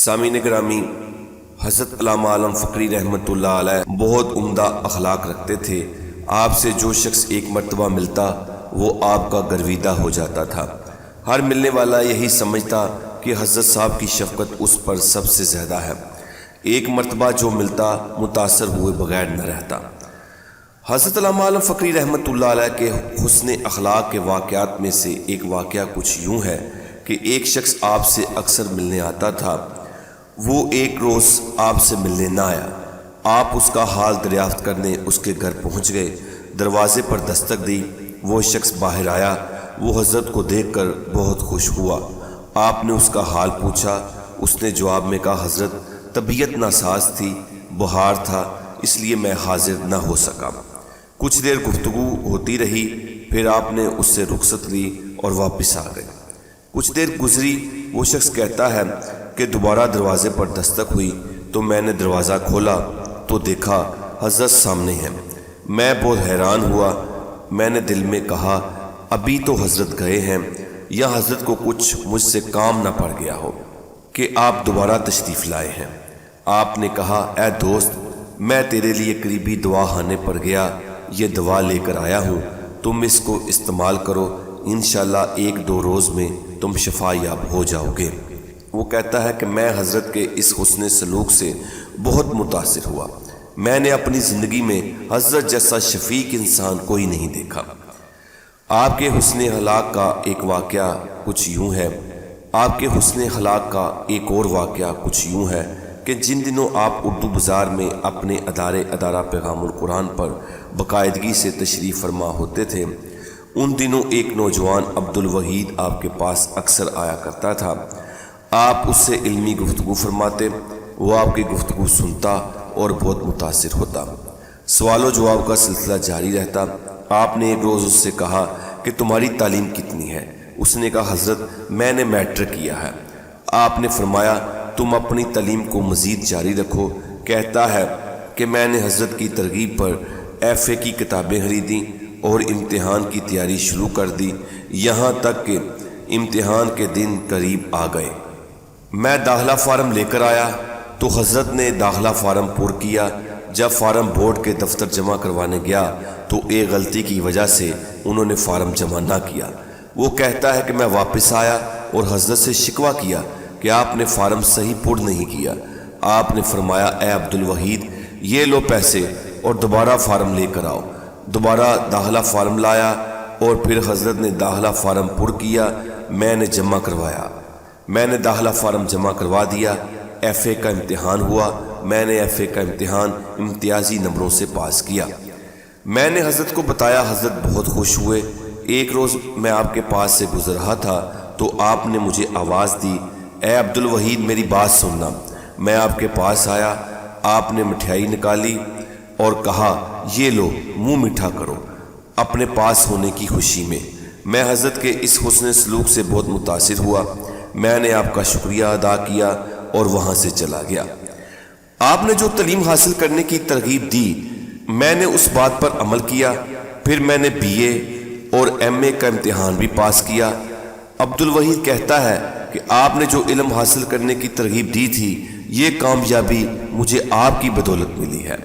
سامعین گرامی، حضرت علامہ عالم فقری رحمۃ اللہ علیہ بہت عمدہ اخلاق رکھتے تھے۔ آپ سے جو شخص ایک مرتبہ ملتا وہ آپ کا گرویدہ ہو جاتا تھا۔ ہر ملنے والا یہی سمجھتا کہ حضرت صاحب کی شفقت اس پر سب سے زیادہ ہے۔ ایک مرتبہ جو ملتا متاثر ہوئے بغیر نہ رہتا۔ حضرت علامہ عالم فقری رحمۃ اللہ علیہ کے حسن اخلاق کے واقعات میں سے ایک واقعہ کچھ یوں ہے کہ ایک شخص آپ سے اکثر ملنے آتا تھا۔ وہ ایک روز آپ سے ملنے نہ آیا۔ آپ اس کا حال دریافت کرنے اس کے گھر پہنچ گئے۔ دروازے پر دستک دی، وہ شخص باہر آیا۔ وہ حضرت کو دیکھ کر بہت خوش ہوا۔ آپ نے اس کا حال پوچھا۔ اس نے جواب میں کہا، حضرت طبیعت ناساز تھی، بخار تھا، اس لیے میں حاضر نہ ہو سکا۔ کچھ دیر گفتگو ہوتی رہی، پھر آپ نے اس سے رخصت لی اور واپس آ گئے۔ کچھ دیر گزری، وہ شخص کہتا ہے کہ دوبارہ دروازے پر دستک ہوئی تو میں نے دروازہ کھولا تو دیکھا حضرت سامنے ہیں۔ میں بہت حیران ہوا۔ میں نے دل میں کہا، ابھی تو حضرت گئے ہیں، یا حضرت کو کچھ مجھ سے کام نہ پڑ گیا ہو کہ آپ دوبارہ تشریف لائے ہیں۔ آپ نے کہا، اے دوست، میں تیرے لیے قریبی دوا خانے پر گیا، یہ دوا لے کر آیا ہوں، تم اس کو استعمال کرو، انشاءاللہ 1-2 روز میں تم شفا یاب ہو جاؤ گے۔ وہ کہتا ہے کہ میں حضرت کے اس حسن سلوک سے بہت متاثر ہوا۔ میں نے اپنی زندگی میں حضرت جیسا شفیق انسان کوئی نہیں دیکھا۔ آپ کے حسن اخلاق کا ایک واقعہ کچھ یوں ہے کچھ یوں ہے کہ جن دنوں آپ اردو بازار میں اپنے ادارہ پیغام القرآن پر باقاعدگی سے تشریف فرما ہوتے تھے، ان دنوں ایک نوجوان عبدالوحید آپ کے پاس اکثر آیا کرتا تھا۔ آپ اس سے علمی گفتگو فرماتے، وہ آپ کی گفتگو سنتا اور بہت متاثر ہوتا۔ سوال و جواب کا سلسلہ جاری رہتا۔ آپ نے ایک روز اس سے کہا کہ تمہاری تعلیم کتنی ہے؟ اس نے کہا، حضرت میں نے میٹرک کیا ہے۔ آپ نے فرمایا، تم اپنی تعلیم کو مزید جاری رکھو۔ کہتا ہے کہ میں نے حضرت کی ترغیب پر FA کی کتابیں خریدیں اور امتحان کی تیاری شروع کر دی، یہاں تک کہ امتحان کے دن قریب آ گئے۔ میں داخلہ فارم لے کر آیا تو حضرت نے داخلہ فارم پر کیا۔ جب فارم بورڈ کے دفتر جمع کروانے گیا تو ایک غلطی کی وجہ سے انہوں نے فارم جمع نہ کیا۔ وہ کہتا ہے کہ میں واپس آیا اور حضرت سے شکوہ کیا کہ آپ نے فارم صحیح پر نہیں کیا۔ آپ نے فرمایا، اے عبدالوحید، یہ لو پیسے اور دوبارہ فارم لے کر آؤ۔ دوبارہ داخلہ فارم لایا اور پھر حضرت نے داخلہ فارم پر کیا۔ میں نے داخلہ فارم جمع کروا دیا۔ FA کا امتحان ہوا۔ میں نے FA کا امتحان امتیازی نمبروں سے پاس کیا۔ میں نے حضرت کو بتایا، حضرت بہت خوش ہوئے۔ ایک روز میں آپ کے پاس سے گزر رہا تھا تو آپ نے مجھے آواز دی، اے عبدالوحید میری بات سننا۔ میں آپ کے پاس آیا۔ آپ نے مٹھائی نکالی اور کہا، یہ لو، منہ میٹھا کرو اپنے پاس ہونے کی خوشی میں۔ میں حضرت کے اس حسن سلوک سے بہت متاثر ہوا۔ میں نے آپ کا شکریہ ادا کیا اور وہاں سے چلا گیا۔ آپ نے جو تعلیم حاصل کرنے کی ترغیب دی، میں نے اس بات پر عمل کیا۔ پھر میں نے BA اور MA کا امتحان بھی پاس کیا۔ عبدالوحید کہتا ہے کہ آپ نے جو علم حاصل کرنے کی ترغیب دی تھی، یہ کامیابی مجھے آپ کی بدولت ملی ہے۔